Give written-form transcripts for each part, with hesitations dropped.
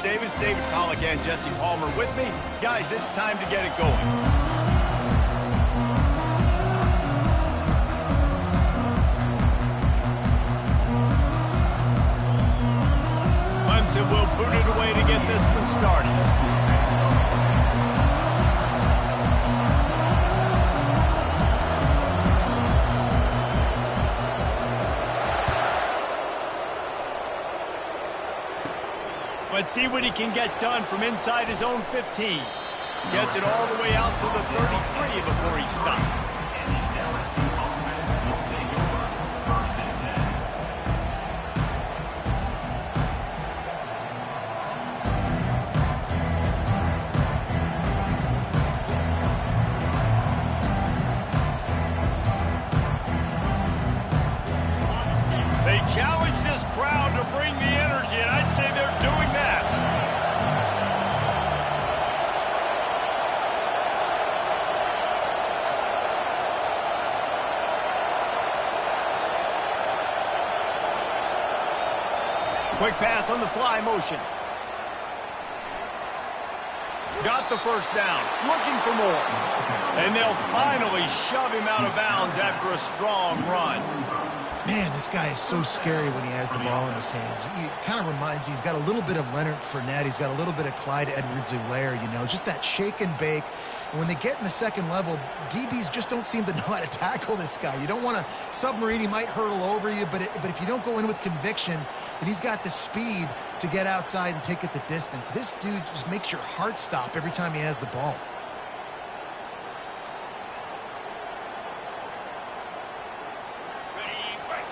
Davis, David Pollock, and Jesse Palmer with me. Guys, it's time to get it going. Clemson will boot it away to get this one started. Let's see what he can get done from inside his own 15. Gets it all the way out to the 33 before he stops. They challenge this crowd to bring the energy, and I'd say they're doing that. Quick pass on the fly motion. Got the first down, looking for more. And they'll finally shove him out of bounds after a strong run. Man, this guy is so scary when he has the ball in his hands. He kind of reminds me, he's got a little bit of Leonard Fournette. He's got a little bit of Clyde Edwards-Helaire, you know, just that shake and bake. And when they get in the second level, DBs just don't seem to know how to tackle this guy. You don't want to submarine. He might hurtle over you, but if you don't go in with conviction, then he's got the speed to get outside and take it the distance. This dude just makes your heart stop every time he has the ball.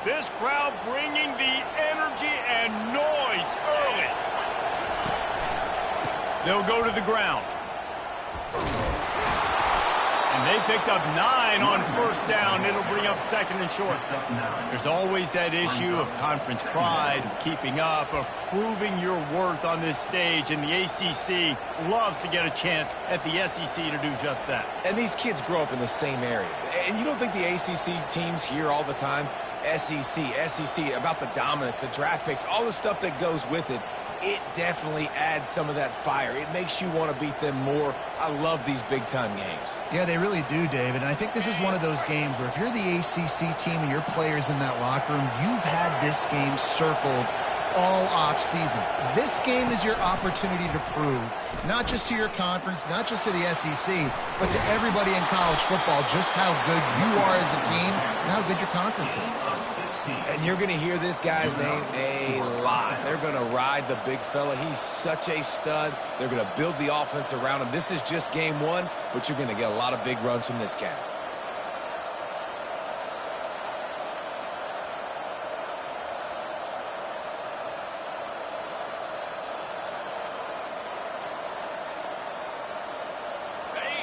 This crowd bringing the energy and noise early. They'll go to the ground. And they picked up 9 on first down. It'll bring up second and short. There's always that issue of conference pride, of keeping up, of proving your worth on this stage. And the ACC loves to get a chance at the SEC to do just that. And these kids grow up in the same area. And you don't think the ACC teams hear all the time, SEC, about the dominance, the draft picks, all the stuff that goes with it. It definitely adds some of that fire. It makes you want to beat them more. I love these big-time games. Yeah, they really do, David. And I think this is one of those games where if you're the ACC team and your players in that locker room, you've had this game circled all off-season. This game is your opportunity to prove, not just to your conference, not just to the SEC, but to everybody in college football, just how good you are as a team and how good your conference is. And you're going to hear this guy's name a lot. They're going to ride the big fella. He's such a stud. They're going to build the offense around him. This is just game one, but you're going to get a lot of big runs from this guy.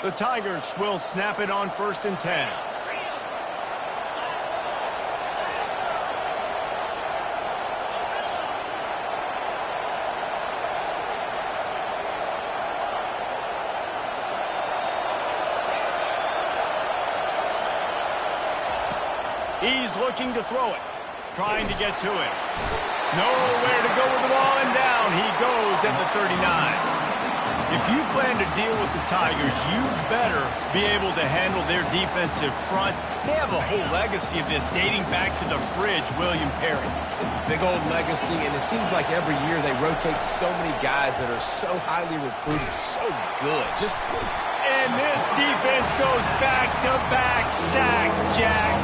The Tigers will snap it on 1st and 10. He's looking to throw it, trying to get to it. Nowhere to go with the ball, and down he goes at the 39. If you plan to deal with the Tigers, you better be able to handle their defensive front. They have a whole legacy of this dating back to the fridge, William Perry. Big old legacy, and it seems like every year they rotate so many guys that are so highly recruited, so good. And this defense goes back-to-back sack, Jack.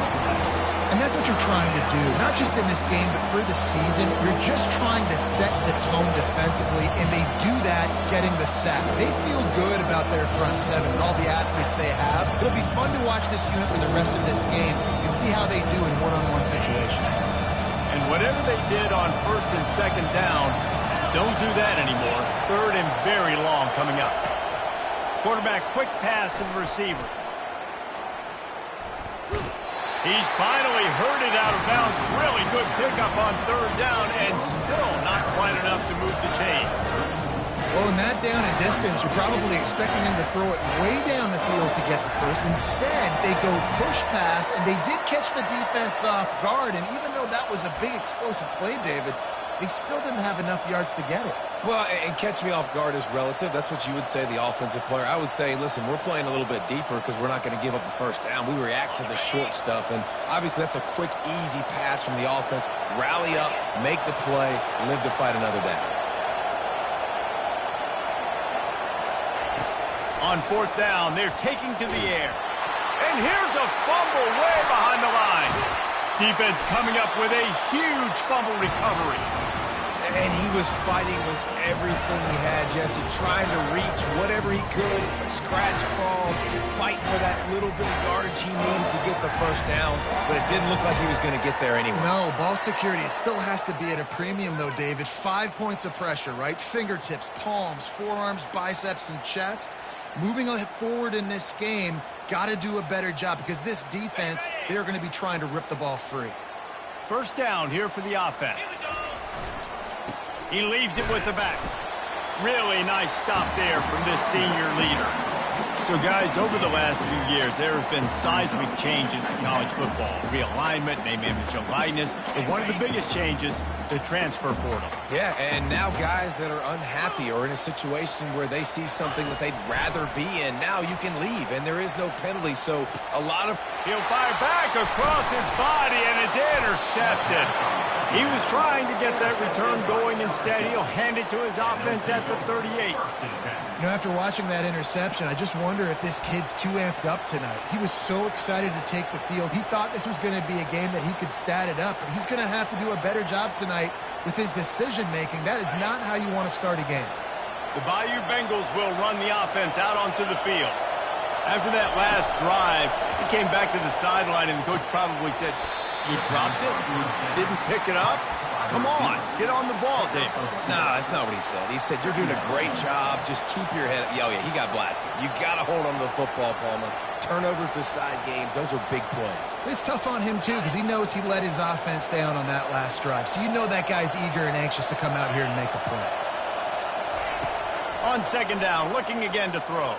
And that's what you're trying to do, not just in this game, but for the season. You're just trying to set the tone defensively, and they do that getting the sack. They feel good about their front seven and all the athletes they have. It'll be fun to watch this unit for the rest of this game and see how they do in one-on-one situations. And whatever they did on 1st and 2nd down, don't do that anymore. 3rd and very long coming up. Quarterback quick pass to the receiver. He's finally herded out of bounds. Really good pickup on 3rd down, and still not quite enough to move the chains. Well, in that down and distance, you're probably expecting him to throw it way down the field to get the first. Instead, they go push pass, and they did catch the defense off guard. And even though that was a big explosive play, David, they still didn't have enough yards to get it. Well, and catch me off guard is relative. That's what you would say, the offensive player. I would say, listen, we're playing a little bit deeper because we're not going to give up the first down. We react to the short stuff, and obviously that's a quick, easy pass from the offense. Rally up, make the play, live to fight another down. On fourth down, they're taking to the air. And here's a fumble way behind the line. Defense coming up with a huge fumble recovery. And he was fighting with everything he had, Jesse, trying to reach whatever he could, scratch, crawl, fight for that little bit of yardage he needed to get the first down, but it didn't look like he was going to get there anyway. No, ball security, it still has to be at a premium, though, David. 5 points of pressure, right? Fingertips, palms, forearms, biceps, and chest. Moving forward in this game, got to do a better job because this defense, they're going to be trying to rip the ball free. First down here for the offense. He leaves it with the back. Really nice stop there from this senior leader. So, guys, over the last few years, there have been seismic changes to college football. Realignment, name, image, and likeness. But one of the biggest changes, the transfer portal. Yeah, and now guys that are unhappy or in a situation where they see something that they'd rather be in, now you can leave, and there is no penalty. So a lot of... He'll fire back across his body, and it's intercepted. He was trying to get that return going. Instead, he'll hand it to his offense at the 38. You know, after watching that interception, I just wonder if this kid's too amped up tonight. He was so excited to take the field. He thought this was going to be a game that he could stat it up, but he's going to have to do a better job tonight with his decision-making. That is not how you want to start a game. The Bayou Bengals will run the offense out onto the field. After that last drive, he came back to the sideline, and the coach probably said, "You dropped it? You didn't pick it up? Come on, get on the ball, David." No, that's not what he said. He said, "You're doing a great job. Just keep your head up." Oh, yeah, he got blasted. You got to hold on to the football, Palmer. Turnovers decide games. Those are big plays. It's tough on him, too, because he knows he let his offense down on that last drive. So you know that guy's eager and anxious to come out here and make a play. On second down, looking again to throw.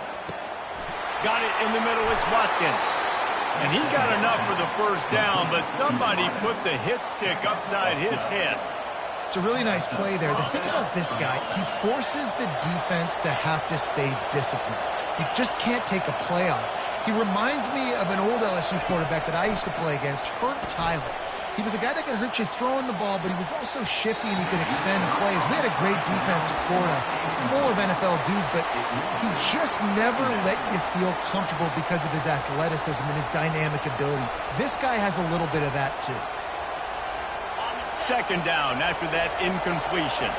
Got it in the middle. It's Watkins. And he got enough for the first down, but somebody put the hit stick upside his head. It's a really nice play there. The thing about this guy, he forces the defense to have to stay disciplined. You just can't take a play off. He reminds me of an old LSU quarterback that I used to play against, Herb Tyler. He was a guy that could hurt you throwing the ball, but he was also shifty and he could extend plays. We had a great defense at Florida, full of NFL dudes, but he just never let you feel comfortable because of his athleticism and his dynamic ability. This guy has a little bit of that, too. Second down after that incompletion.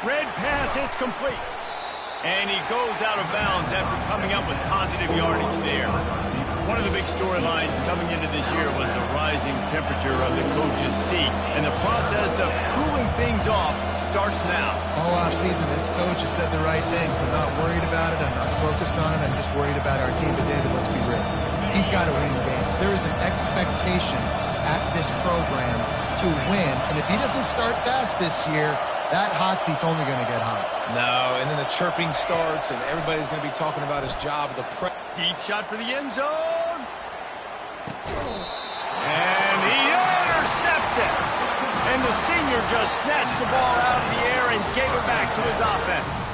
Red pass, it's complete. And he goes out of bounds after coming up with positive yardage there. One of the big storylines coming into this year was the rising temperature of the coach's seat. And the process of cooling things off starts now. All offseason, this coach has said the right things. I'm not worried about it. I'm not focused on it. I'm just worried about our team. But David, let's be real. He's got to win games. There is an expectation at this program to win. And if he doesn't start fast this year, that hot seat's only going to get hot. No, and then the chirping starts, and everybody's going to be talking about his job. Deep shot for the end zone. And he intercepts it. And the senior just snatched the ball out of the air and gave it back to his offense.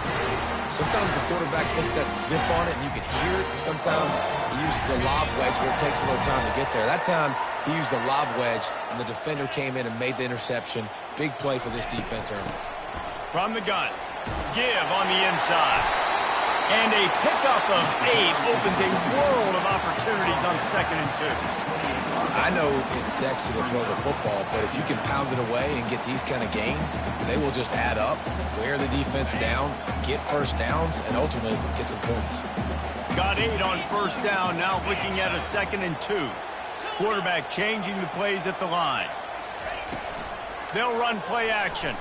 Sometimes the quarterback puts that zip on it, and you can hear it. Sometimes he uses the lob wedge where it takes a little time to get there. That time, he used the lob wedge, and the defender came in and made the interception. Big play for this defense early. From the gun, give on the inside. And a pickup of 8 opens a world of opportunities on 2nd and 2. I know it's sexy to throw the football, but if you can pound it away and get these kind of gains, they will just add up, wear the defense down, get first downs, and ultimately get some points. Got 8 on first down, now looking at a 2nd and 2. Quarterback changing the plays at the line. They'll run play action.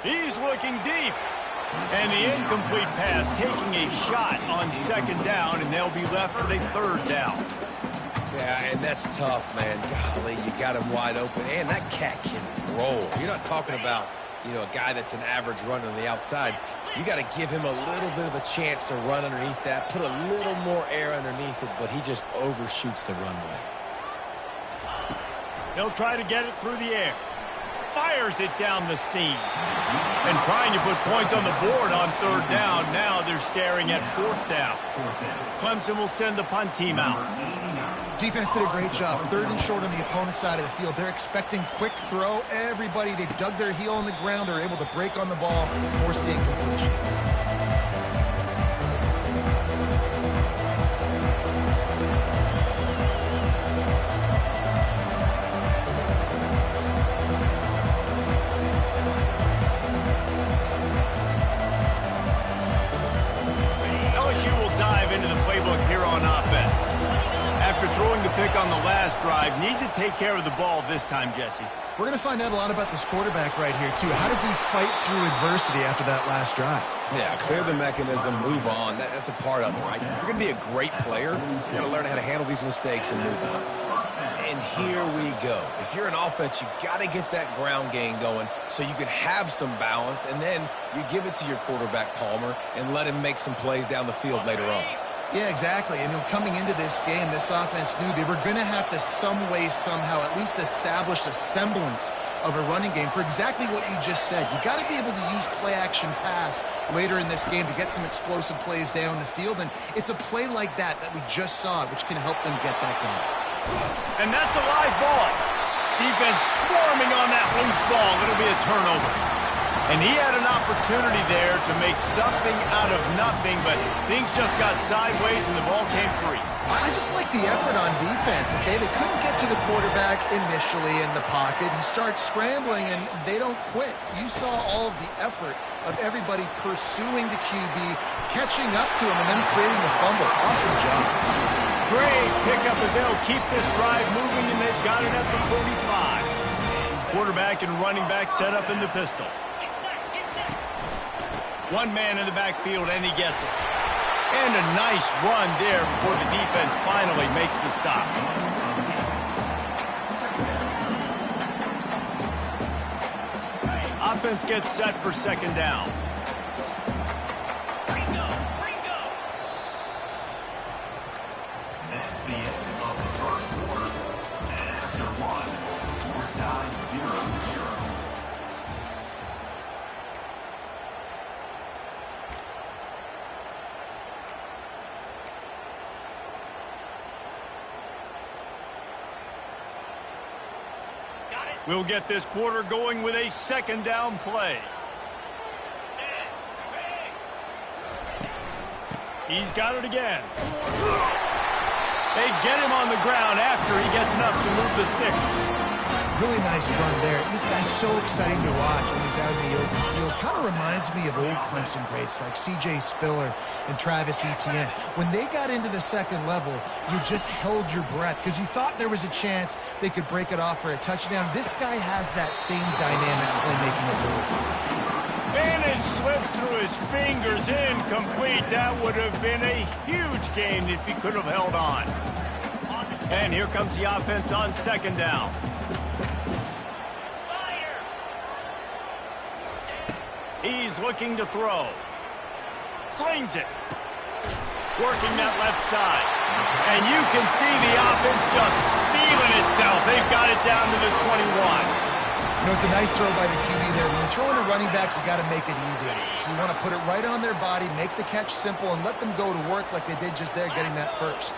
He's looking deep. And the incomplete pass taking a shot on 2nd down, and they'll be left with a 3rd down. Yeah, and that's tough, man. Golly, you got him wide open. And that cat can roll. You're not talking about, a guy that's an average runner on the outside. You got to give him a little bit of a chance to run underneath that, put a little more air underneath it, but he just overshoots the runway. He'll try to get it through the air. Fires it down the seam. And trying to put points on the board on third down. Now they're staring at fourth down. Clemson will send the punt team out. Defense did a great job. Third and short on the opponent's side of the field. They're expecting quick throw. Everybody, they dug their heel on the ground. They're able to break on the ball, force the incompletion. LSU will dive into the playbook here on offense. After throwing the pick on the last drive, need to take care of the ball this time, Jesse. We're going to find out a lot about this quarterback right here, too. How does he fight through adversity after that last drive? Yeah, clear the mechanism, move on. That's a part of it, right? If you're going to be a great player, you got to learn how to handle these mistakes and move on. And here we go. If you're an offense, you got to get that ground game going so you can have some balance, and then you give it to your quarterback, Palmer, and let him make some plays down the field later on. Yeah, exactly. And coming into this game, this offense knew they were going to have to some way, somehow, at least establish a semblance of a running game for exactly what you just said. You got to be able to use play-action pass later in this game to get some explosive plays down the field. And it's a play like that we just saw, which can help them get that going. And that's a live ball. Defense swarming on that loose ball. It'll be a turnover. And he had an opportunity there to make something out of nothing, but things just got sideways and the ball came free. I just like the effort on defense, okay? They couldn't get to the quarterback initially in the pocket. He starts scrambling, and they don't quit. You saw all of the effort of everybody pursuing the QB, catching up to him, and then creating the fumble. Awesome job. Great pickup as they'll keep this drive moving, and they've got it at the 45. Quarterback and running back set up in the pistol. One man in the backfield, and he gets it. And a nice run there before the defense finally makes the stop. Offense gets set for second down. That's the end of the first quarter. And after one, score tied 0-0. We'll get this quarter going with a second down play. He's got it again. They get him on the ground after he gets enough to move the sticks. Really nice run there. This guy's so exciting to watch when he's out in the open field. Kind of reminds me of old Clemson greats like C.J. Spiller and Travis Etienne. When they got into the second level, you just held your breath because you thought there was a chance they could break it off for a touchdown. This guy has that same dynamic playmaking ability. Vantage slips through his fingers, incomplete. That would have been a huge gain if he could have held on. And here comes the offense on second down. He's looking to throw. Slings it. Working that left side. And you can see the offense just feeling itself. They've got it down to the 21. You know, it's a nice throw by the QB there. When you're throwing to running backs, you got to make it easy. So you want to put it right on their body, make the catch simple, and let them go to work like they did just there, getting that first.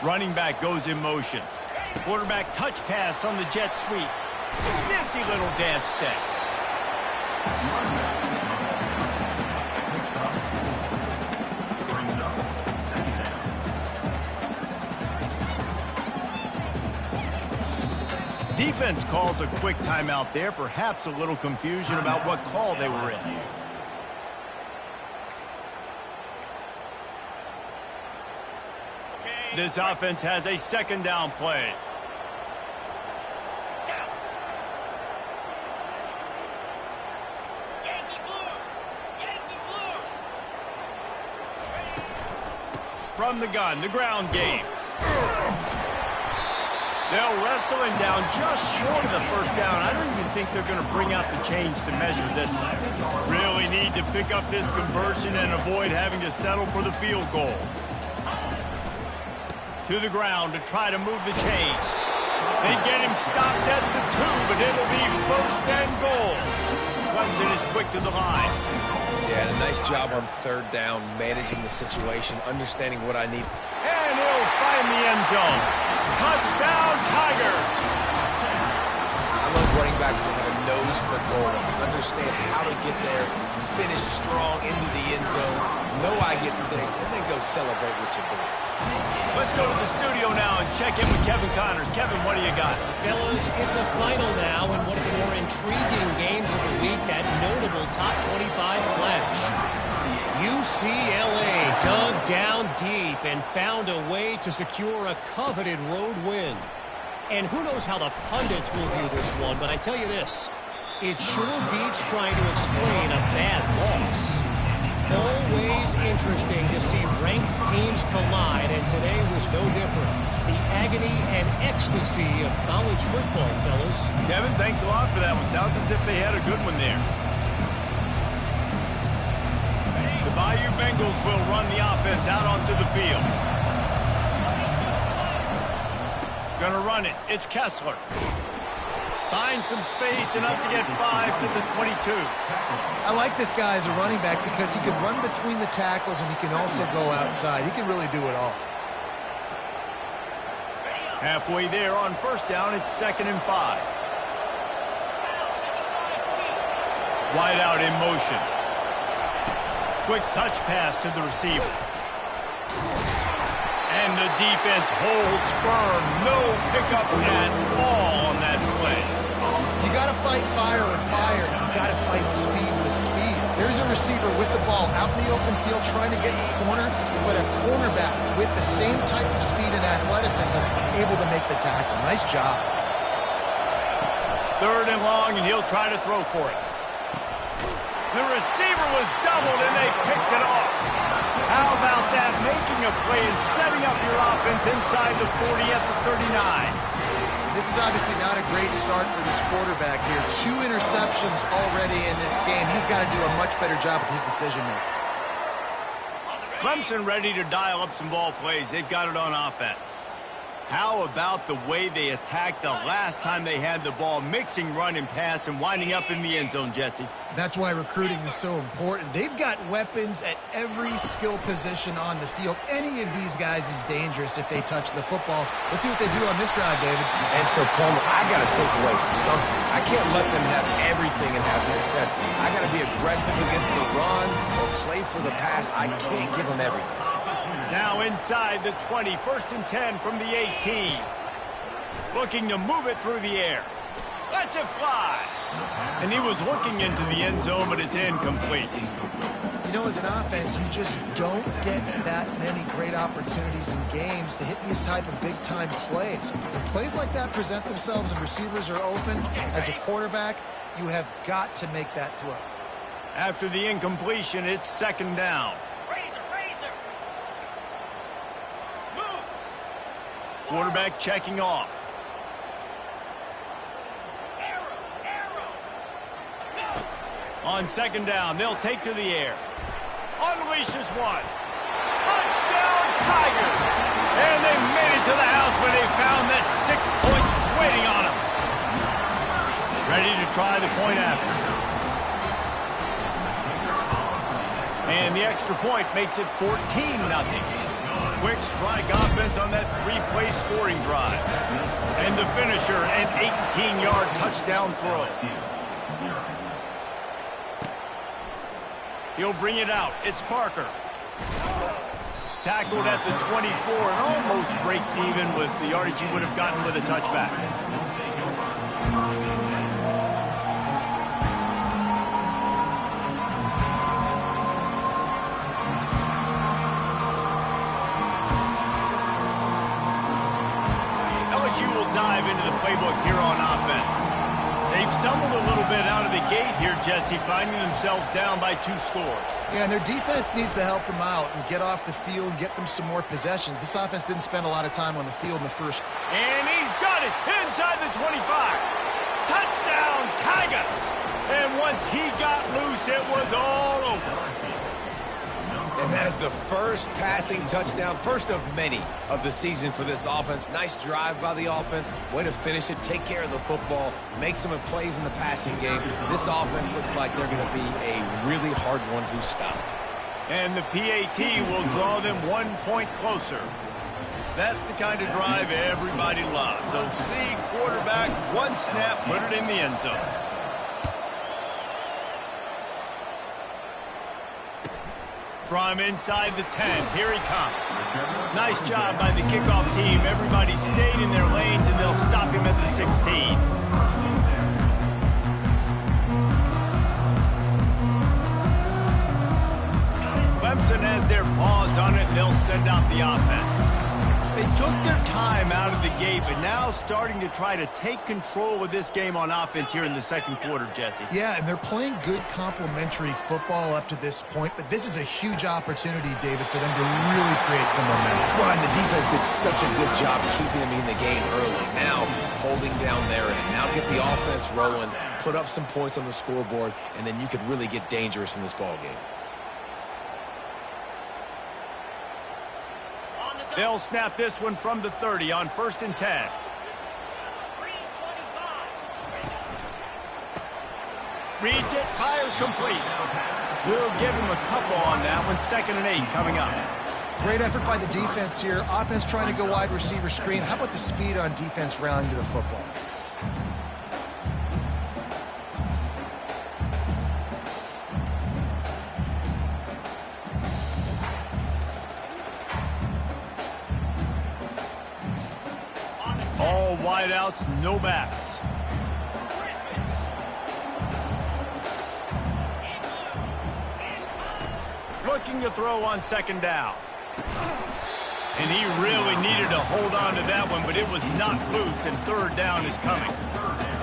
Running back goes in motion. Quarterback touch pass on the jet sweep. Nifty little dance step. Defense calls a quick timeout there, perhaps a little confusion about what call they were in. This offense has a second down play. From the gun, the ground game. They'll wrestle him down just short of the first down. I don't even think they're going to bring out the chains to measure this time. Really need to pick up this conversion and avoid having to settle for the field goal. To the ground to try to move the chains. They get him stopped at the 2, but it'll be first and goal. Clemson is quick to the line. Yeah, and a nice job on third down, managing the situation, understanding what I need. And he'll find the end zone. Touchdown, Tigers! I love running backs that have a nose for the goal line, understand how to get there, finish strong into the end zone, know I get 6, and then go celebrate with your boys. Let's go to the studio now and check in with Kevin Connors. Kevin, what do you got? Fellas, it's a final now in one of the more intriguing games of the week, that notable top 25 clash. UCLA dug down deep and found a way to secure a coveted road win. And who knows how the pundits will view this one, but I tell you this, it sure beats trying to explain a bad loss. Always interesting to see ranked teams collide, and today was no different. The agony and ecstasy of college football, fellas. Kevin, thanks a lot for that one. Sounds as if they had a good one there. The Bayou Bengals will run the offense out onto the field. Gonna run it. It's Kessler. Finds some space, enough to get 5 to the 22. I like this guy as a running back because he can run between the tackles and he can also go outside. He can really do it all. Halfway there on first down, it's 2nd and 5. Wide out in motion. Quick touch pass to the receiver. And the defense holds firm. No pickup at all on that play. You got to fight fire with fire. You got to fight speed with speed. There's a receiver with the ball out in the open field trying to get the corner, but a cornerback with the same type of speed and athleticism able to make the tackle. Nice job. 3rd and long, and he'll try to throw for it. The receiver was doubled, and they picked it off. How about that? Making a play and setting up your offense inside the 40 at the 39. This is obviously not a great start for this quarterback here. 2 interceptions already in this game. He's got to do a much better job with his decision-making. Clemson ready to dial up some ball plays. They've got it on offense. How about the way they attacked the last time they had the ball, mixing run and pass and winding up in the end zone, Jesse? That's why recruiting is so important. They've got weapons at every skill position on the field. Any of these guys is dangerous if they touch the football. Let's see what they do on this drive, David. And so, Palmer, I got to take away something. I can't let them have everything and have success. I got to be aggressive against the run or play for the pass. I can't give them everything. Now inside the 20, 1st and 10 from the 18. Looking to move it through the air. Lets it fly. And he was looking into the end zone, but it's incomplete. You know, as an offense, you just don't get that many great opportunities in games to hit these type of big-time plays. When plays like that present themselves and receivers are open, as a quarterback, you have got to make that throw. After the incompletion, it's 2nd down. Quarterback checking off. On 2nd down, they'll take to the air. Unleashes one. Touchdown, Tigers! And they made it to the house when they found that 6 points waiting on them. Ready to try the point after. And the extra point makes it 14-0. Quick strike offense on that 3-play scoring drive. And the finisher, an 18-yard touchdown throw. He'll bring it out. It's Parker. Tackled at the 24 and almost breaks even with the yardage he would have gotten with a touchback. LSU will dive into the playbook here on offense. They've stumbled a little bit out of the gate here, Jesse, finding themselves down by 2 scores. Yeah, and their defense needs to help them out and get off the field and get them some more possessions. This offense didn't spend a lot of time on the field in the first. And he's got it inside the 25. Touchdown, Tigers! And once he got loose, it was all over. And that is the first passing touchdown, first of many of the season for this offense. Nice drive by the offense. Way to finish it, take care of the football, make some plays in the passing game. This offense looks like they're going to be a really hard one to stop. And the PAT will draw them 1 point closer. That's the kind of drive everybody loves. So see quarterback, 1 snap, put it in the end zone. From inside the 10, here he comes. Nice job by the kickoff team. Everybody stayed in their lanes, and they'll stop him at the 16. Clemson has their paws on it, and they'll send out the offense. They took their time out of the gate, but now starting to try to take control of this game on offense here in the second quarter, Jesse. Yeah, and they're playing good complementary football up to this point, but this is a huge opportunity, David, for them to really create some momentum. Well, and the defense did such a good job keeping them in the game early. Now, holding down their end. Now get the offense rolling, put up some points on the scoreboard, and then you could really get dangerous in this ball game. They'll snap this one from the 30 on 1st and 10. Reads it, fires complete. We'll give him a couple on that one. 2nd and 8 coming up. Great effort by the defense here. Offense trying to go wide receiver screen. How about the speed on defense rallying to the football? All wideouts, no backs. Looking to throw on 2nd down. And he really needed to hold on to that one, but it was not loose, and 3rd down is coming.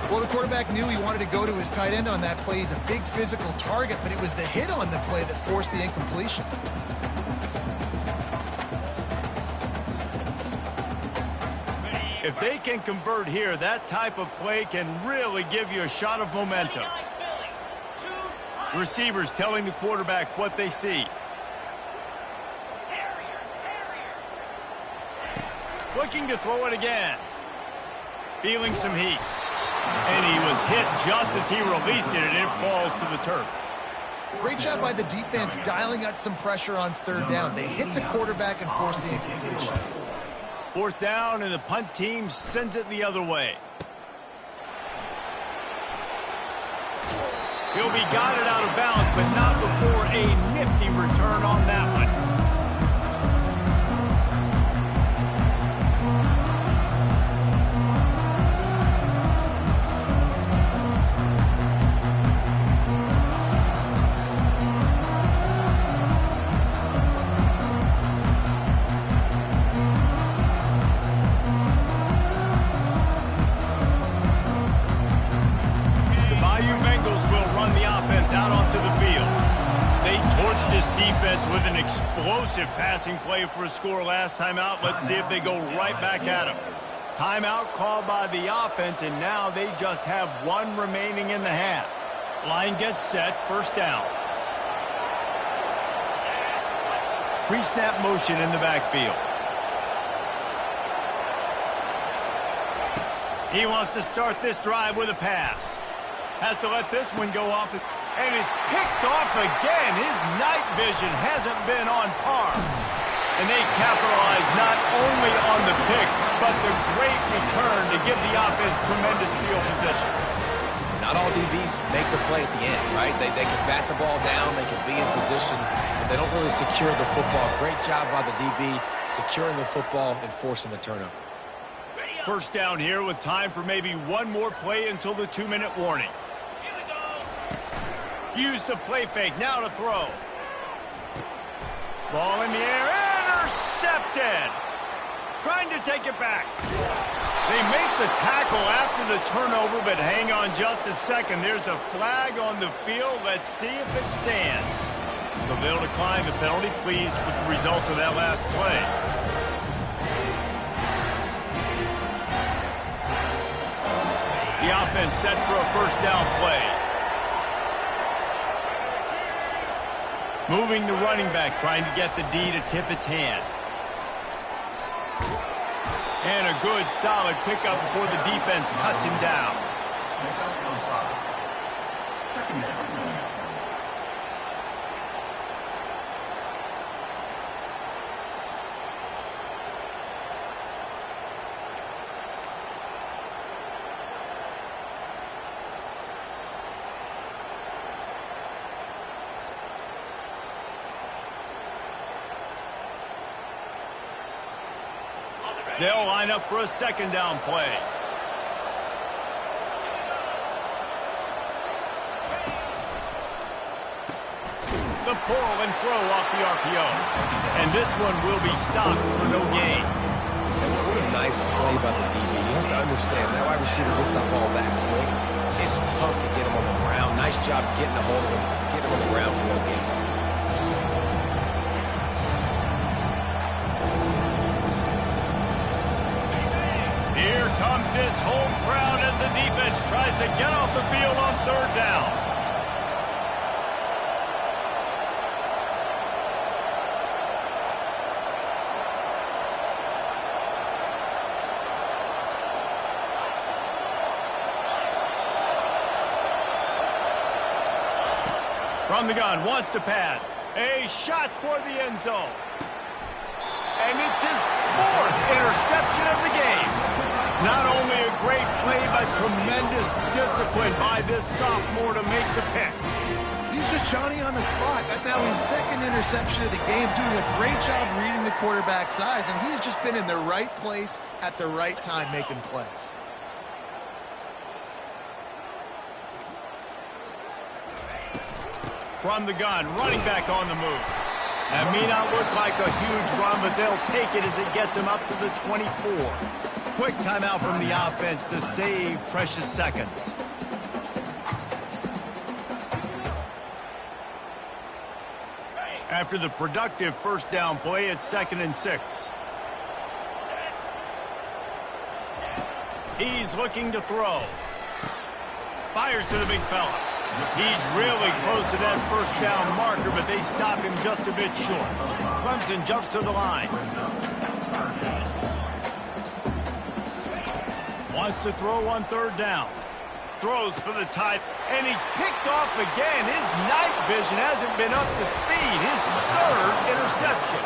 Well, the quarterback knew he wanted to go to his tight end on that play. He's a big physical target, but it was the hit on the play that forced the incompletion. If they can convert here, that type of play can really give you a shot of momentum. Receivers telling the quarterback what they see. Looking to throw it again. Feeling some heat. And he was hit just as he released it, and it falls to the turf. Great job by the defense dialing out some pressure on 3rd down. They hit the quarterback and forced the incompletion. 4th down, and the punt team sends it the other way. He'll be guided out of bounds, but not before a nifty return on that one. With an explosive passing play for a score last time out. Let's see if they go right back at him. Timeout called by the offense, and now they just have 1 remaining in the half. Line gets set, 1st down. Pre-snap motion in the backfield. He wants to start this drive with a pass. Has to let this one go off. And it's picked off again. His night vision hasn't been on par. And they capitalize not only on the pick, but the great return to give the offense tremendous field position. Not all DBs make the play at the end, right? They can bat the ball down, they can be in position, but they don't really secure the football. Great job by the DB securing the football and forcing the turnover. 1st down here with time for maybe 1 more play until the 2-minute warning. Use the play fake, now to throw. Ball in the air, intercepted. Trying to take it back. They make the tackle after the turnover, but hang on just a second. There's a flag on the field. Let's see if it stands. So they'll decline the penalty. Pleased with the results of that last play. The offense set for a first down play. Moving the running back, trying to get the D to tip its hand. And a good, solid pickup before the defense cuts him down. Second down. They'll line up for a second down play. The pull and throw off the RPO. And this one will be stopped for no gain. What a nice play by the DB. You have to understand, that wide receiver gets that ball that quick. It's tough to get him on the ground. Nice job getting a hold of him, getting him on the ground for no gain. Here comes his home crowd as the defense tries to get off the field on third down. From the gun, wants to pad. A shot toward the end zone. And it's his fourth interception of the game. Not only a great play, but tremendous discipline by this sophomore to make the pick. He's just Johnny on the spot. That's now his second interception of the game, doing a great job reading the quarterback's eyes, and he's just been in the right place at the right time making plays. From the gun, running back on the move. That may not look like a huge run, but they'll take it as it gets them up to the 24. Quick timeout from the offense to save precious seconds. After the productive first down play, it's 2nd and 6. He's looking to throw. Fires to the big fella. He's really close to that first down marker, but they stop him just a bit short. Clemson jumps to the line. Wants to throw on third down. Throws for the tight, and he's picked off again. His night vision hasn't been up to speed. His third interception.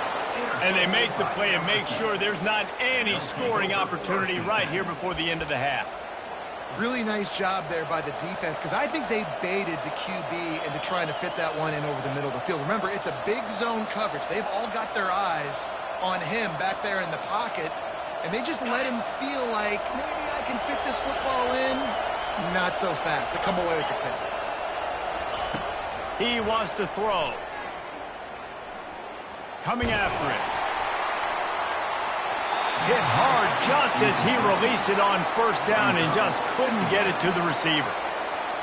And they make the play and make sure there's not any scoring opportunity right here before the end of the half. Really nice job there by the defense, because I think they baited the QB into trying to fit that one in over the middle of the field. Remember, it's a big zone coverage. They've all got their eyes on him back there in the pocket, and they just let him feel like, maybe I can fit this football in. Not so fast. They come away with the pick. He wants to throw. Coming after it. Hit hard just as he released it on first down and just couldn't get it to the receiver.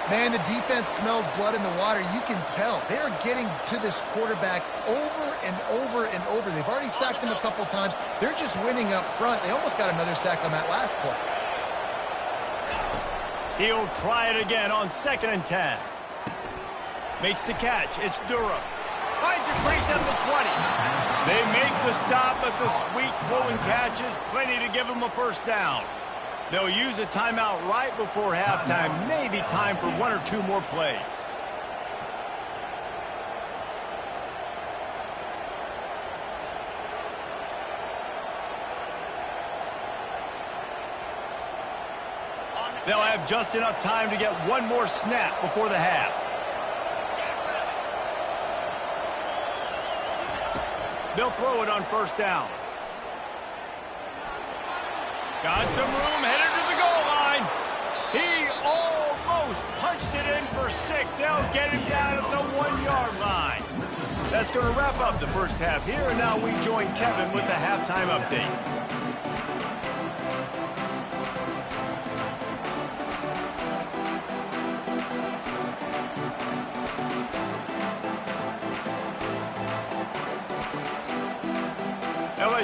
Man, the defense smells blood in the water. You can tell. They are getting to this quarterback over and over and over. They've already sacked him a couple times. They're just winning up front. They almost got another sack on that last play. He'll try it again on 2nd and 10. Makes the catch. It's Durham. Finds a crease at the 20. They make the stop, but the sweet throw-and catch is plenty to give them a first down. They'll use a timeout right before halftime. Maybe time for 1 or 2 more plays. They'll have just enough time to get one more snap before the half. They'll throw it on first down. Got some room, headed to the goal line. He almost punched it in for 6. They'll get him down at the 1-yard line. That's going to wrap up the first half here, and now we join Kevin with the halftime update.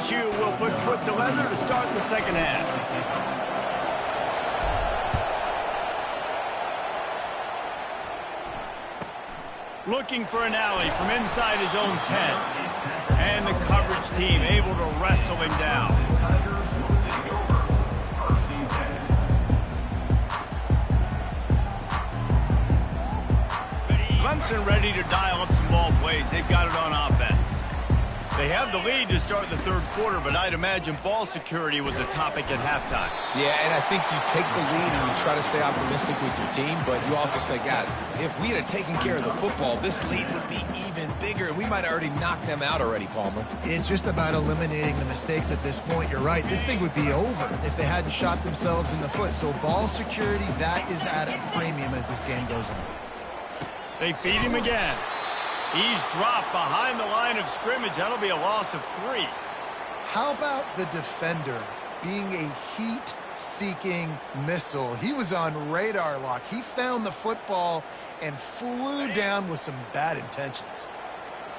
LSU will put foot to leather to start the second half. Looking for an alley from inside his own 10. And the coverage team able to wrestle him down. Clemson ready to dial up some ball plays. They've got it on offense. They have the lead to start the third quarter, but I'd imagine ball security was a topic at halftime. Yeah, and I think you take the lead and you try to stay optimistic with your team, but you also say, guys, if we had taken care of the football, this lead would be even bigger, and we might have already knocked them out already, Palmer. It's just about eliminating the mistakes at this point. You're right. This thing would be over if they hadn't shot themselves in the foot. So ball security, that is at a premium as this game goes on. They feed him again. He's dropped behind the line of scrimmage. That'll be a loss of 3. How about the defender being a heat-seeking missile? He was on radar lock. He found the football and flew down with some bad intentions.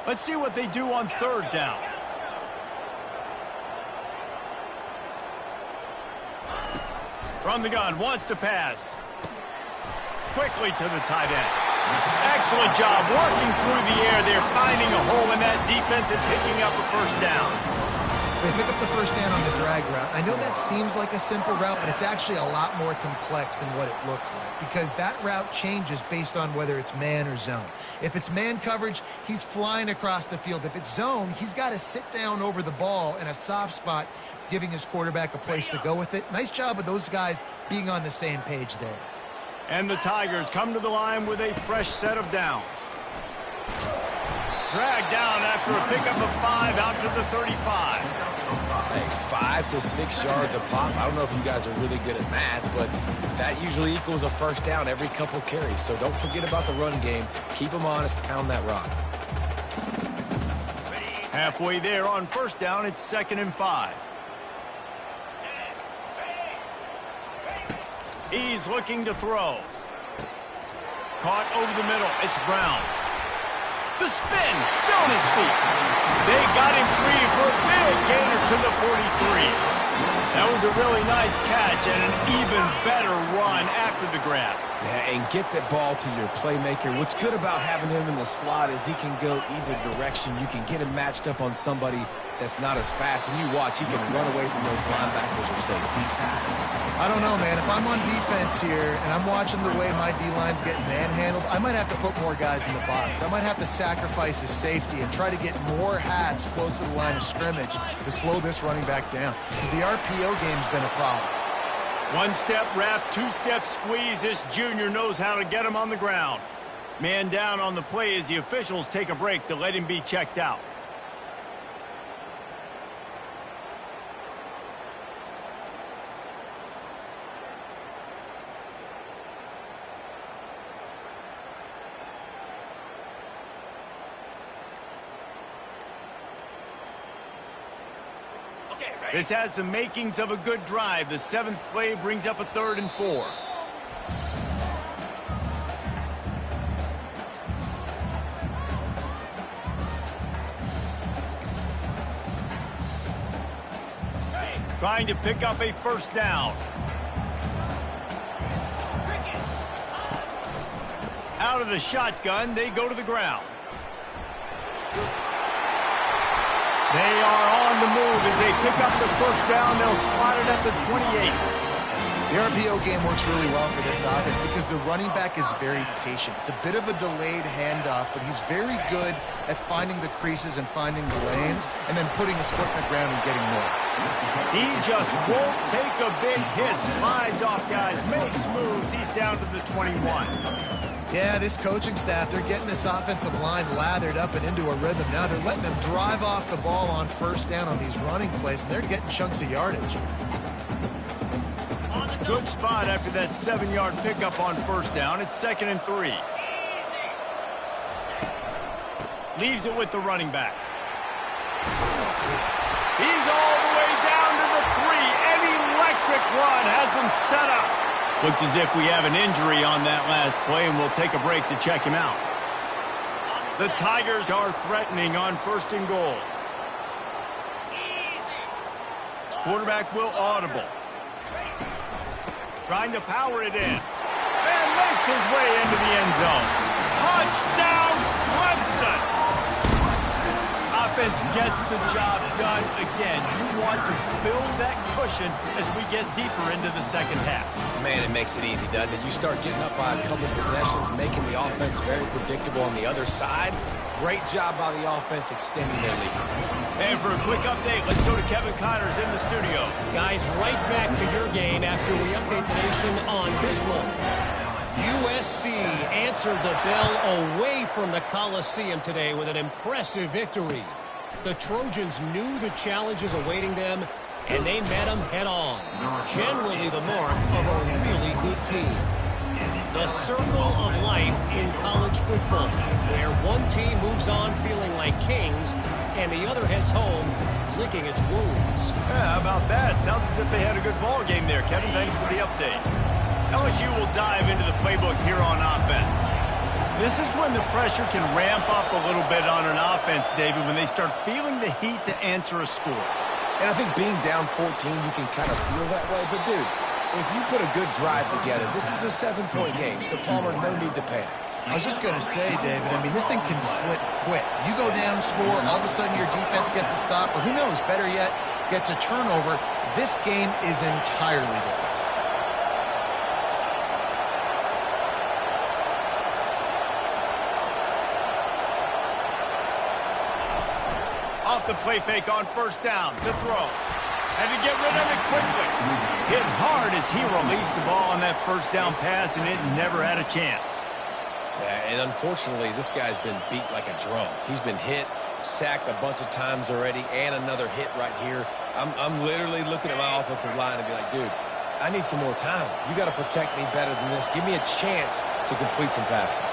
Let's see what they do on third down. From the gun, wants to pass. Quickly to the tight end. Excellent job working through the air. They're finding a hole in that defense and picking up a first down. They pick up the first down on the drag route. I know that seems like a simple route, but it's actually a lot more complex than what it looks like because that route changes based on whether it's man or zone. If it's man coverage, he's flying across the field. If it's zone, he's got to sit down over the ball in a soft spot, giving his quarterback a place to go with it. Nice job of those guys being on the same page there. And the Tigers come to the line with a fresh set of downs. Dragged down after a pickup of 5 out to the 35. Hey, 5 to 6 yards a pop. I don't know if you guys are really good at math, but that usually equals a first down every couple carries. So don't forget about the run game. Keep them honest. Pound that rock. Halfway there on first down, it's 2nd and 5. He's looking to throw. Caught over the middle. It's Brown. The spin. Still on his feet. They got him free for a big gainer to the 43. That was a really nice catch and an even better run after the grab. Yeah, and get that ball to your playmaker. What's good about having him in the slot is he can go either direction. You can get him matched up on somebody that's not as fast, and you watch, he can run away from those linebackers or safeties. I don't know, man. If I'm on defense here and I'm watching the way my D-line's getting manhandled, I might have to put more guys in the box. I might have to sacrifice his safety and try to get more hats close to the line of scrimmage to slow this running back down because the RPO game's been a problem. One-step wrap, two-step squeeze. This junior knows how to get him on the ground. Man down on the play as the officials take a break to let him be checked out. This has the makings of a good drive. The 7th play brings up a 3rd and 4. Trying to pick up a first down. Out of the shotgun, they go to the ground. They are on the move as they pick up the first down. They'll spot it at the 28. The RPO game works really well for this offense because the running back is very patient. It's a bit of a delayed handoff, but he's very good at finding the creases and finding the lanes and then putting his foot in the ground and getting more. He just won't take a big hit. Slides off guys, makes moves. He's down to the 21. Yeah, this coaching staff, they're getting this offensive line lathered up and into a rhythm. Now they're letting them drive off the ball on first down on these running plays, and they're getting chunks of yardage. Good spot after that 7-yard pickup on first down. It's 2nd and 3. Leaves it with the running back. He's all the way down to the 3. An electric run has him set up. Looks as if we have an injury on that last play, and we'll take a break to check him out. The Tigers are threatening on 1st and goal. Quarterback will audible. Trying to power it in. And makes his way into the end zone. Touchdown, Clemson! Offense gets the job done again. You want to build that cushion as we get deeper into the second half. Man, it makes it easy, doesn't it? You start getting up by a couple possessions, making the offense very predictable on the other side. Great job by the offense extending their lead. And for a quick update, let's go to Kevin Connors in the studio. Guys, right back to your game after we update the nation on this one. USC answered the bell away from the Coliseum today with an impressive victory. The Trojans knew the challenges awaiting them, and they met them head-on. Generally the mark of a really good team. The circle of life in college football, where one team moves on feeling like kings, and the other heads home licking its wounds. Yeah, how about that? Sounds as if they had a good ball game there. Kevin, thanks for the update. LSU will dive into the playbook here on offense. This is when the pressure can ramp up a little bit on an offense, David, when they start feeling the heat to answer a score. And I think being down 14, you can kind of feel that way. But, dude, if you put a good drive together, this is a 7-point game, so Palmer, no need to panic. I was just going to say, David, I mean, this thing can flip quick. You go down, score, all of a sudden your defense gets a stop, or who knows, better yet, gets a turnover. This game is entirely different. Off the play fake on first down to throw. And to get rid of it quickly. Hit hard as he released the ball on that first down pass, and it never had a chance. Yeah, and unfortunately, this guy's been beat like a drum. He's been hit, sacked a bunch of times already, and another hit right here. I'm literally looking at my offensive line and be like, dude, I need some more time. You got to protect me better than this. Give me a chance to complete some passes.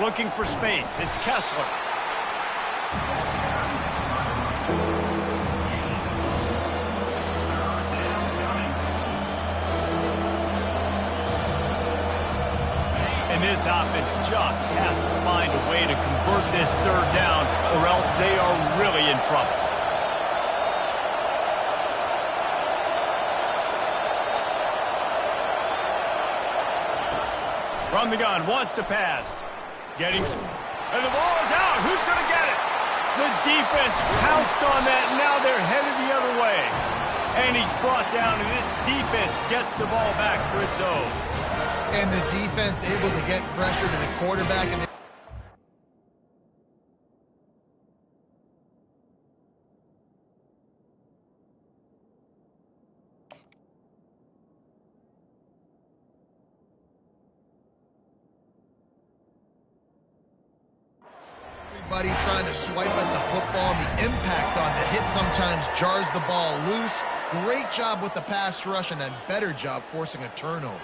Looking for space. It's Kessler. And this offense just has to find a way to convert this third down, or else they are really in trouble. From the gun, wants to pass. Getting some. And the ball is out. Who's going to get it? The defense pounced on that, and now they're headed the other way. And he's brought down, and this defense gets the ball back for its own. And the defense able to get pressure to the quarterback. And everybody trying to swipe at the football. The impact on the hit sometimes jars the ball loose. Great job with the pass rush, and a better job forcing a turnover.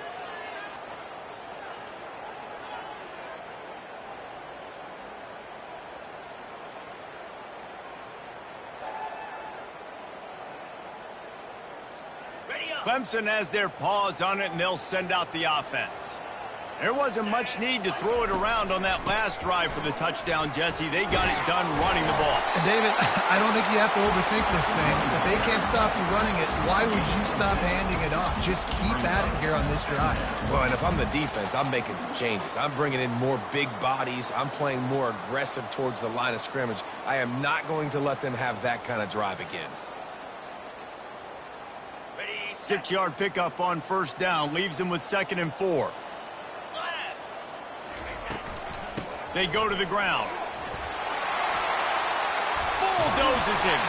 Clemson has their paws on it, and they'll send out the offense. There wasn't much need to throw it around on that last drive for the touchdown, Jesse. They got it done running the ball. And David, I don't think you have to overthink this thing. If they can't stop you running it, why would you stop handing it off? Just keep at it here on this drive. Well, and if I'm the defense, I'm making some changes. I'm bringing in more big bodies. I'm playing more aggressive towards the line of scrimmage. I am not going to let them have that kind of drive again. 6-yard pickup on first down. Leaves them with 2nd and 4. They go to the ground. Bulldozes him.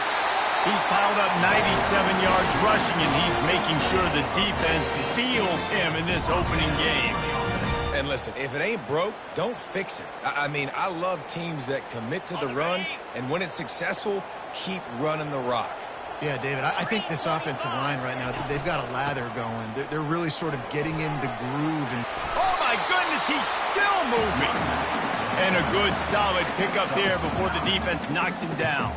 He's piled up 97 yards rushing, and he's making sure the defense feels him in this opening game. And listen, if it ain't broke, don't fix it. I mean, I love teams that commit to the run, and when it's successful, keep running the rock. Yeah, David, I think this offensive line right now, they've got a lather going. They're really sort of getting in the groove. And oh, my goodness, he's still moving. And a good, solid pickup there before the defense knocks him down.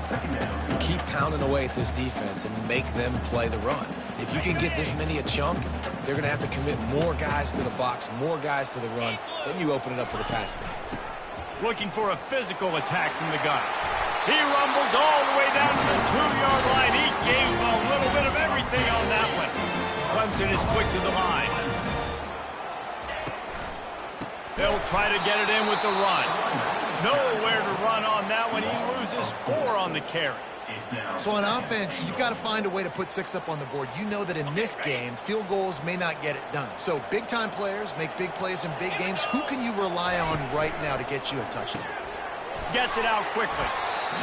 Keep pounding away at this defense and make them play the run. If you can get this many a chunk, they're going to have to commit more guys to the box, more guys to the run. Then you open it up for the passing. Looking for a physical attack from the gun. He rumbles all the way down to the 2-yard line. He gave a little bit of everything on that one. Clemson is quick to the line. They'll try to get it in with the run. Nowhere to run on that one. He loses 4 on the carry. So on offense, you've got to find a way to put 6 up on the board. You know that in this game, field goals may not get it done. So big-time players make big plays in big games. Who can you rely on right now to get you a touchdown? Gets it out quickly.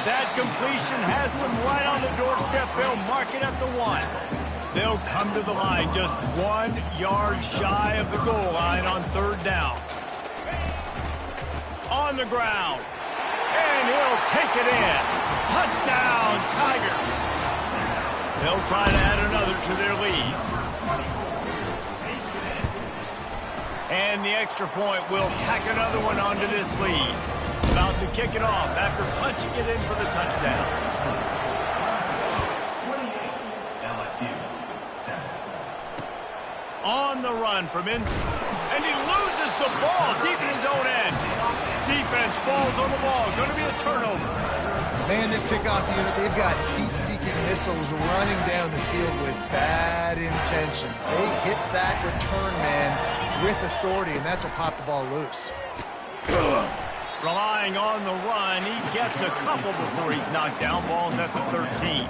That completion has them right on the doorstep. They'll mark it at the 1. They'll come to the line just 1 yard shy of the goal line on 3rd down. On the ground. And he'll take it in. Touchdown, Tigers. They'll try to add another to their lead. And the extra point will tack another one onto this lead. About to kick it off after punching it in for the touchdown. 28, LSU, 7. On the run from inside. And he loses the ball deep in his own end. Defense falls on the ball. Going to be a turnover. Man, this kickoff unit, they've got heat-seeking missiles running down the field with bad intentions. They hit that return man with authority, and that's what popped the ball loose. Relying on the run, he gets a couple before he's knocked down. Ball's at the 13.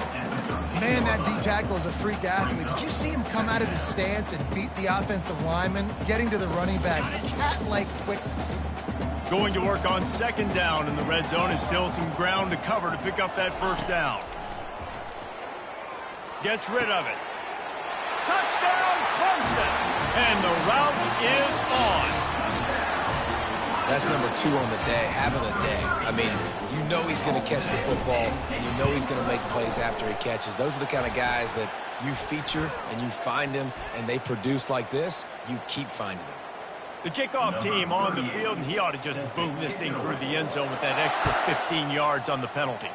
Man, that D-tackle is a freak athlete. Did you see him come out of the stance and beat the offensive lineman, getting to the running back? Cat-like quickness. Going to work on 2nd down in the red zone. Is still some ground to cover to pick up that 1st down. Gets rid of it. Touchdown, Clemson! And the route is on. That's number 2 on the day, having a day. I mean, you know he's going to catch the football, and you know he's going to make plays after he catches. Those are the kind of guys that you feature, and you find them, and they produce like this, you keep finding them. The kickoff team on the field, and he ought to just boom this thing through the end zone with that extra 15 yards on the penalty.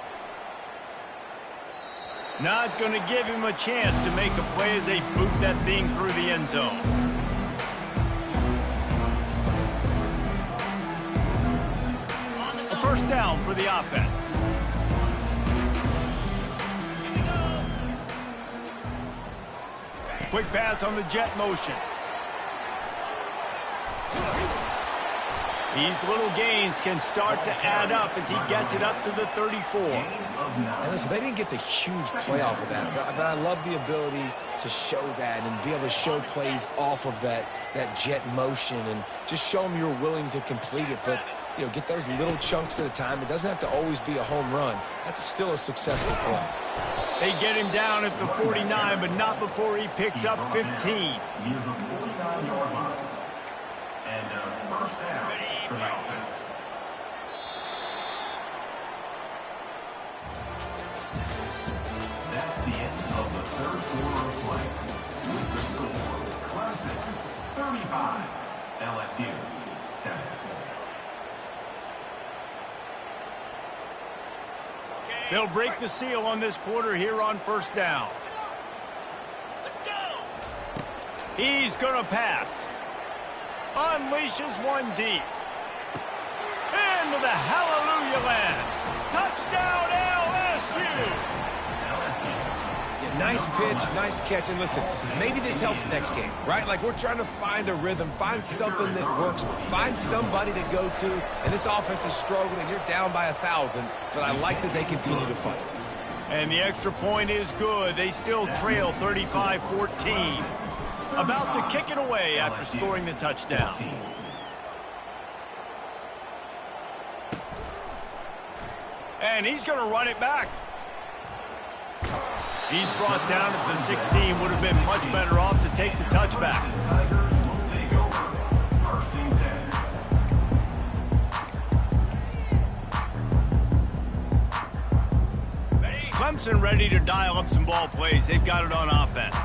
Not going to give him a chance to make a play as they boot that thing through the end zone. A 1st down for the offense. Quick pass on the jet motion. These little gains can start to add up as he gets it up to the 34. And listen, they didn't get the huge play off of that, but I love the ability to show that and be able to show plays off of that jet motion and just show them you're willing to complete it. But, you know, get those little chunks at a time. It doesn't have to always be a home run. That's still a successful play. They get him down at the 49, but not before he picks up 15. Near the 49-yard line. And 1st down for the offense. That's the end of the 3rd quarter of play. With the score, Clemson 35, LSU 7. They'll break the seal on this quarter here on 1st down. Let's go. He's going to pass. Unleashes one deep. Into the hallelujah land. Touchdown LSU. Yeah, nice pitch, nice catch. And listen, maybe this helps next game, right? Like we're trying to find a rhythm, find something that works, find somebody to go to. And this offense is struggling. You're down by 1,000, but I like that they continue to fight. And the extra point is good. They still trail 35-14. About to kick it away after scoring the touchdown. And he's going to run it back. He's brought down at the 16. Would have been much better off to take the touchback. Clemson ready to dial up some ball plays. They've got it on offense.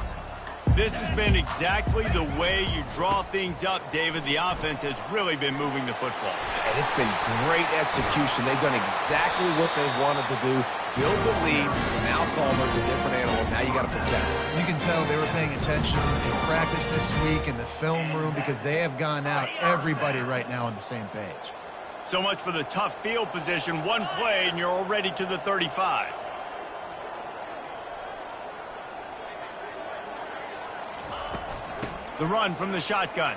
This has been exactly the way you draw things up, David. The offense has really been moving the football. And it's been great execution. They've done exactly what they've wanted to do. Build the lead. Now Palmer's a different animal. Now you got to protect it. You can tell they were paying attention in practice this week in the film room because they have gone out everybody right now on the same page. So much for the tough field position. One play, and you're already to the 35. The run from the shotgun.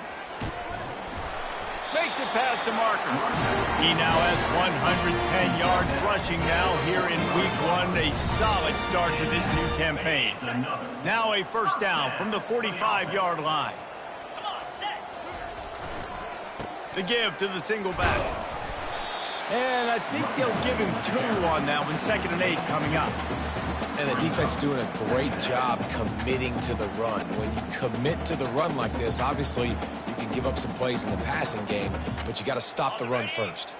Makes it past the marker. He now has 110 yards rushing now here in week 1. A solid start to this new campaign. Now a first down from the 45-yard line. The give to the single back. And I think they'll give him 2 on that one. 2nd and 8 coming up. And the defense doing a great job committing to the run. When you commit to the run like this, obviously you can give up some plays in the passing game, but you got to stop the run first.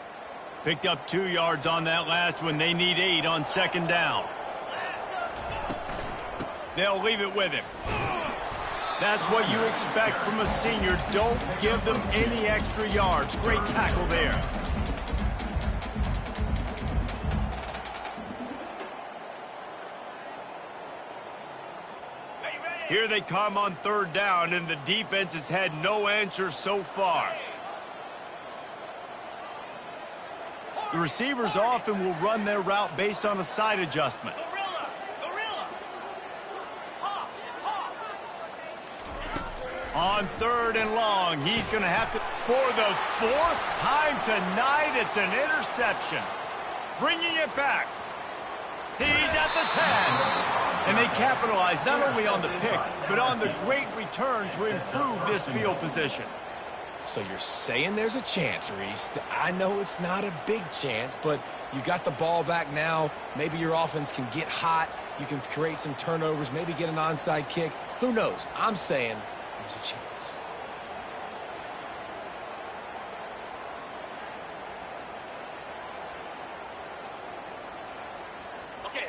Picked up 2 yards on that last one. They need 8 on 2nd down. They'll leave it with him. That's what you expect from a senior. Don't give them any extra yards. Great tackle there. Here they come on 3rd down, and the defense has had no answers so far. The receivers often will run their route based on a side adjustment. On 3rd and long, he's going to have to, for the 4th time tonight, it's an interception. Bringing it back. He's at the 10. And they capitalize not only on the pick, but on the great return to improve this field position. So you're saying there's a chance, Reese. I know it's not a big chance, but you got the ball back now. Maybe your offense can get hot. You can create some turnovers, maybe get an onside kick. Who knows? I'm saying there's a chance.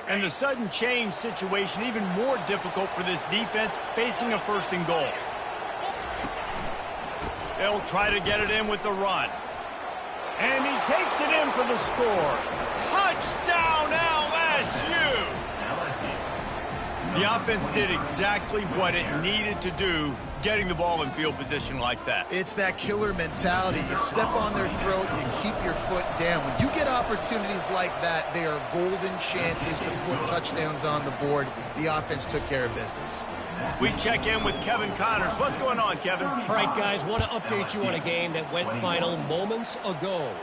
And the sudden change situation even more difficult for this defense facing a 1st and goal. They'll try to get it in with the run. And he takes it in for the score. Touchdown LSU! The offense did exactly what it needed to do, getting the ball in field position like that. It's that killer mentality. You step on their throat, you keep your foot down. When you get opportunities like that, they are golden chances to put touchdowns on the board. The offense took care of business. We check in with Kevin Connors. What's going on, Kevin? All right, guys, want to update you on a game that went final moments ago.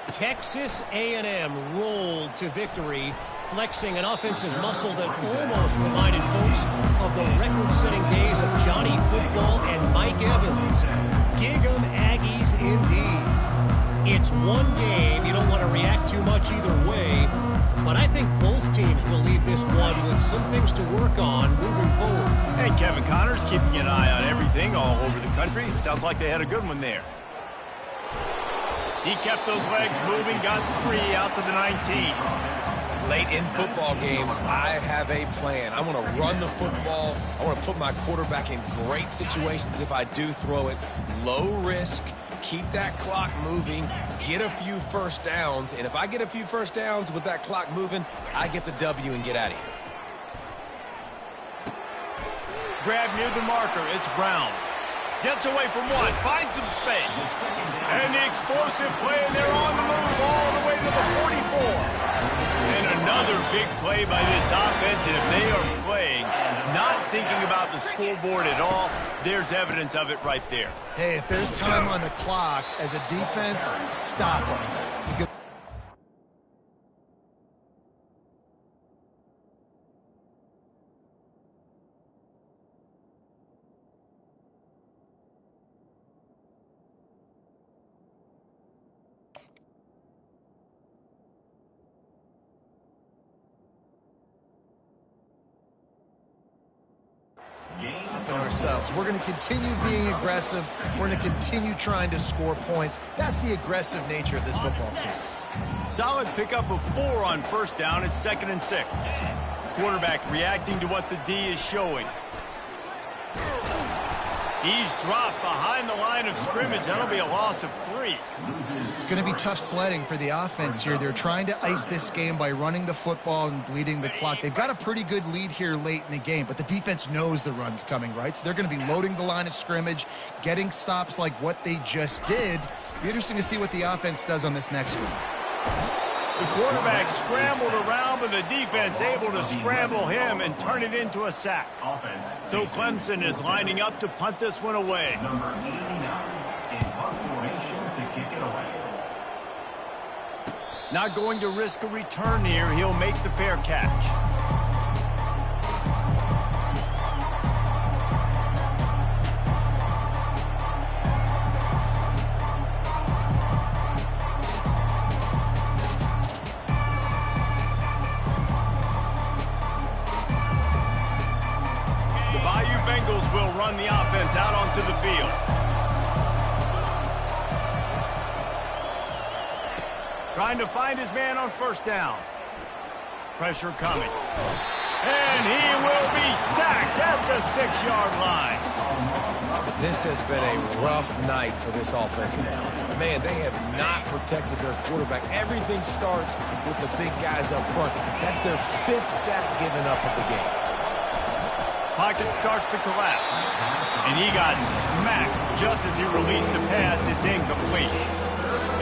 Texas A&M rolled to victory, flexing an offensive muscle that almost reminded folks of the record-setting days of Johnny Football and Mike Evans. Gig 'em Aggies indeed. It's one game. You don't want to react too much either way, but I think both teams will leave this one with some things to work on moving forward. And Kevin Connors keeping an eye on everything all over the country. Sounds like they had a good one there. He kept those legs moving, got 3 out to the 19. Late in football games, I have a plan. I want to run the football. I want to put my quarterback in great situations if I do throw it. Low risk, keep that clock moving, get a few first downs. And if I get a few first downs with that clock moving, I get the W and get out of here. Grab near the marker. It's Brown. Gets away from one. Finds some space. And the explosive play, and they're on the move all the way to the 44. And another big play by this offense, and if they are playing, not thinking about the scoreboard at all, there's evidence of it right there. Hey, if there's time on the clock, as a defense, stop us. Because ourselves. We're going to continue being aggressive. We're going to continue trying to score points. That's the aggressive nature of this football team. Solid pickup of 4 on first down. It's 2nd and 6. Quarterback reacting to what the D is showing. He's dropped behind the line of scrimmage. That'll be a loss of 3. It's going to be tough sledding for the offense here. They're trying to ice this game by running the football and bleeding the clock. They've got a pretty good lead here late in the game, but the defense knows the run's coming, right? So they're going to be loading the line of scrimmage, getting stops like what they just did. Be interesting to see what the offense does on this next one. The quarterback scrambled around, but the defense able to scramble him and turn it into a sack. So Clemson is lining up to punt this one away. Number 89 in punt formation to kick it away. Not going to risk a return here. He'll make the fair catch. Bengals will run the offense out onto the field. Trying to find his man on first down. Pressure coming. And he will be sacked at the 6-yard line. This has been a rough night for this offensive line. Man, they have not protected their quarterback. Everything starts with the big guys up front. That's their 5th sack given up of the game. Pocket starts to collapse. And he got smacked just as he released the pass. It's incomplete.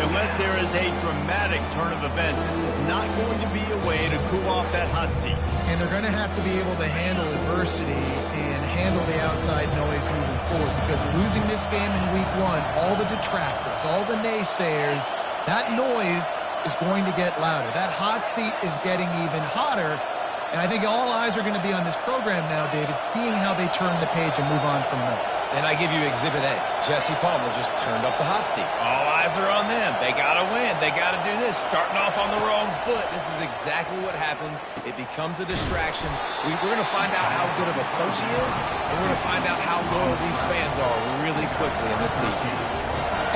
Unless there is a dramatic turn of events, this is not going to be a way to cool off that hot seat. And they're going to have to be able to handle adversity and handle the outside noise moving forward, because losing this game in week 1, all the detractors, all the naysayers, that noise is going to get louder. That hot seat is getting even hotter. And I think all eyes are going to be on this program now, David, seeing how they turn the page and move on from this. And I give you Exhibit A. Jesse Palmer just turned up the hot seat. All eyes are on them. They got to win. They got to do this. Starting off on the wrong foot. This is exactly what happens. It becomes a distraction. We're going to find out how good of a coach he is, and we're going to find out how loyal these fans are really quickly in this season.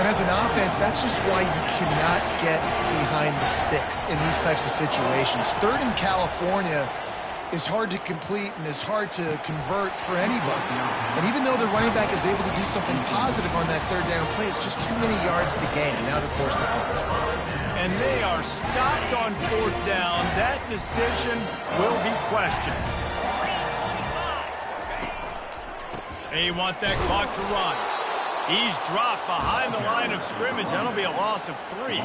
And as an offense, that's just why you cannot get behind the sticks in these types of situations. 3rd in California is hard to complete and is hard to convert for anybody. And even though the running back is able to do something positive on that 3rd down play, it's just too many yards to gain. Now they're forced to punt. And they are stopped on 4th down. That decision will be questioned. They want that clock to run. He's dropped behind the line of scrimmage. That'll be a loss of 3.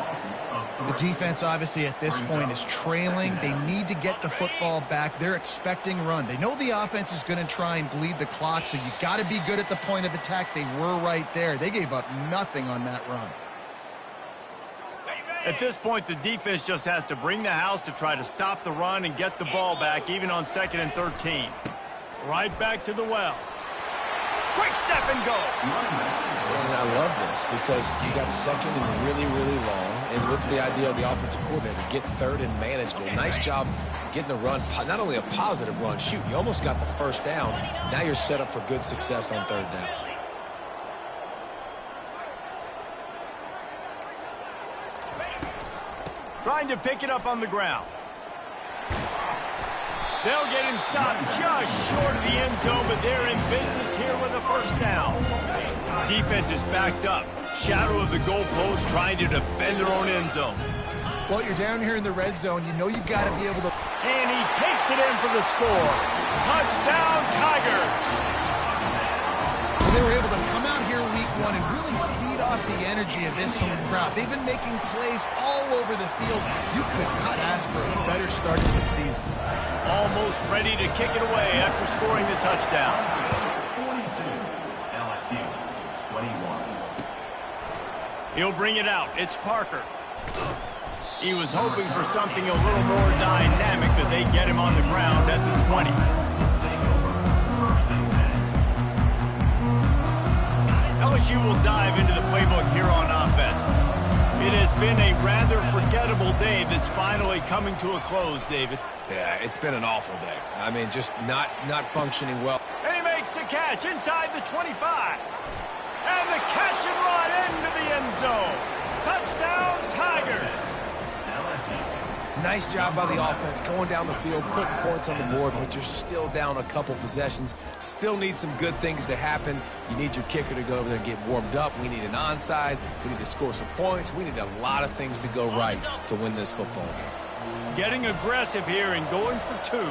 The defense, obviously, at this point is trailing. They need to get the football back. They're expecting run. They know the offense is going to try and bleed the clock, so you got to be good at the point of attack. They were right there. They gave up nothing on that run. At this point, the defense just has to bring the house to try to stop the run and get the ball back, even on 2nd and 13. Right back to the well. Quick step and go. And I love this because you got 2nd and really, really long. And what's the idea of the offensive coordinator? Get 3rd and manageable. Nice job getting the run, not only a positive run, shoot, you almost got the 1st down. Now you're set up for good success on 3rd down. Trying to pick it up on the ground. They'll get him stopped just short of the end zone, but they're in business here with a 1st down. Defense is backed up. Shadow of the goalpost, trying to defend their own end zone. Well, you're down here in the red zone. You know you've got to be able to... And he takes it in for the score. Touchdown, Tigers! They were able to come out here week 1 and really feed off the energy of this home crowd. They've been making plays all over the field. You could not ask for a better start to the season. Almost ready to kick it away after scoring the touchdown. 42, LSU, 21. He'll bring it out. It's Parker. He was hoping for something a little more dynamic, but they get him on the ground at the 20. LSU will dive into the playbook here on offense. It has been a rather forgettable day that's finally coming to a close, David. Yeah, it's been an awful day. I mean, just not functioning well. And he makes the catch inside the 25. And the catch and run into the end zone. Touchdown, Tigers. Nice job by the offense going down the field, putting points on the board, but you're still down a couple possessions. Still need some good things to happen. You need your kicker to go over there and get warmed up. We need an onside. We need to score some points. We need a lot of things to go right to win this football game. Getting aggressive here and going for two.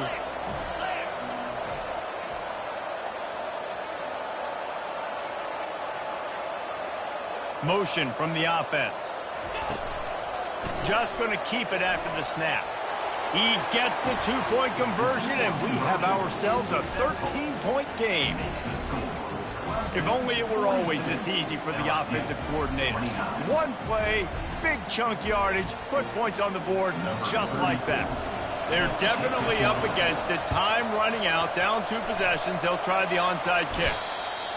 Motion from the offense. Just going to keep it after the snap. He gets the two-point conversion, and we have ourselves a 13-point game. If only it were always this easy for the offensive coordinators. One play, big chunk yardage, put points on the board just like that. They're definitely up against it. Time running out, down 2 possessions. They'll try the onside kick.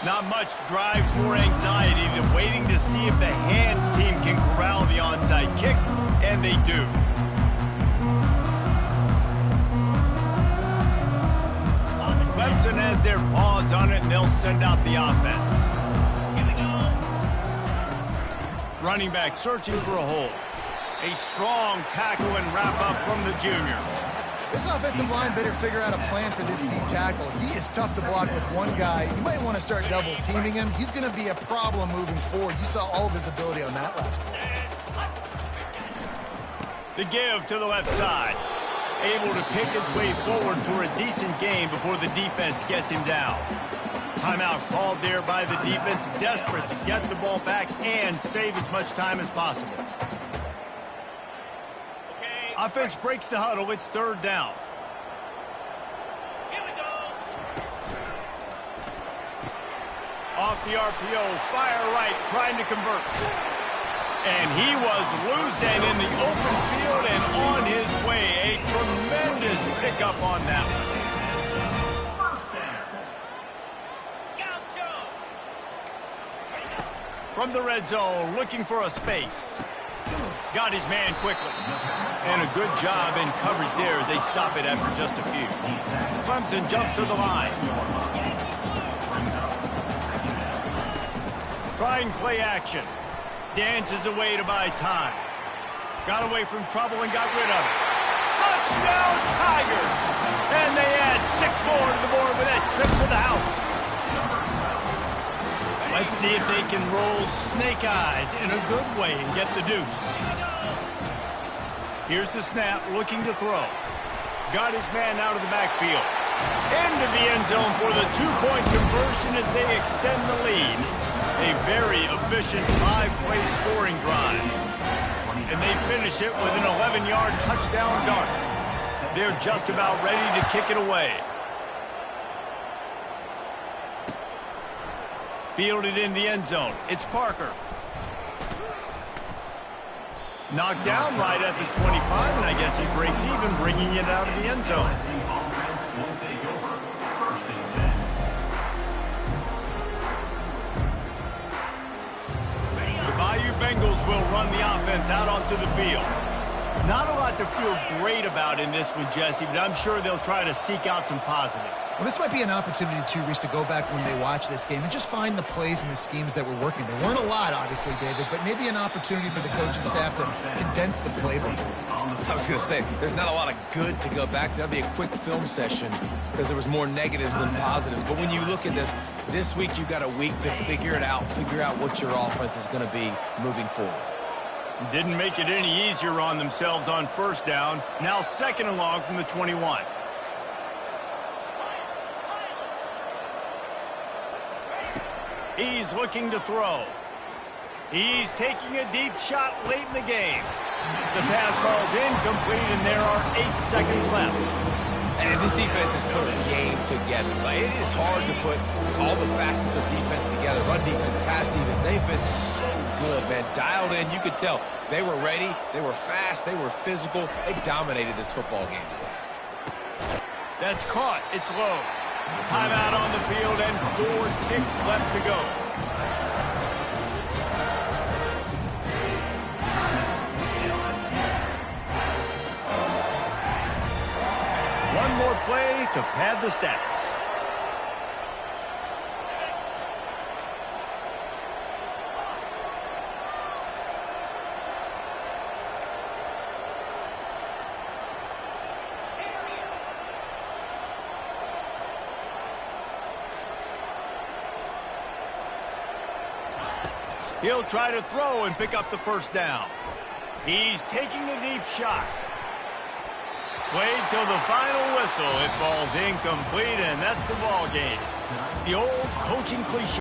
Not much drives more anxiety than waiting to see if the hands team can corral the onside kick, and they do. Clemson has their paws on it, and they'll send out the offense. Running back searching for a hole. A strong tackle and wrap-up from the junior. This offensive line better figure out a plan for this D tackle. He is tough to block with one guy. You might want to start double-teaming him. He's going to be a problem moving forward. You saw all of his ability on that last play. The give to the left side. Able to pick his way forward for a decent game before the defense gets him down. Timeout called there by the defense, desperate to get the ball back and save as much time as possible. Offense breaks the huddle. It's 3rd down. Here we go. Off the RPO, fire right, trying to convert. And he was loose and in the open field and on his way. A tremendous pickup on that one. From the red zone, looking for a space. Got his man quickly. And a good job in coverage there as they stop it after just a few. Clemson jumps to the line. Trying play action. Dances away to buy time. Got away from trouble and got rid of it. Touchdown, Tigers! And they add 6 more to the board with that trip to the house. Let's see if they can roll snake eyes in a good way and get the deuce. Here's the snap, looking to throw. Got his man out of the backfield. Into the end zone for the 2-point conversion as they extend the lead. A very efficient 5-play scoring drive. And they finish it with an 11-yard touchdown dart. They're just about ready to kick it away. Fielded in the end zone. It's Parker. Knocked down right at the 25, and I guess he breaks even, bringing it out of the end zone. The Bayou Bengals will run the offense out onto the field. Not a lot to feel great about in this one, Jesse, but I'm sure they'll try to seek out some positives. Well, this might be an opportunity, too, Reese, to go back when they watch this game and just find the plays and the schemes that were working. There weren't a lot, obviously, David, but maybe an opportunity for the coaching staff to condense the playbook. I was going to say, there's not a lot of good to go back to. That'd be a quick film session because there was more negatives than positives. But when you look at this week you've got a week to figure it out, figure out what your offense is going to be moving forward. Didn't make it any easier on themselves on 1st down. Now 2nd and long from the 21. He's looking to throw. He's taking a deep shot late in the game. The pass ball's incomplete, and there are 8 seconds left. And this defense has put a game together. It is hard to put all the facets of defense together. Run defense, pass defense. They've been so good, man. Dialed in. You could tell they were ready. They were fast. They were physical. They dominated this football game today. That's caught. It's low. Timeout on the field and 4 ticks left to go. One more play to pad the stats. He'll try to throw and pick up the first down. He's taking a deep shot. Played till the final whistle. It falls incomplete, and that's the ball game. The old coaching cliche.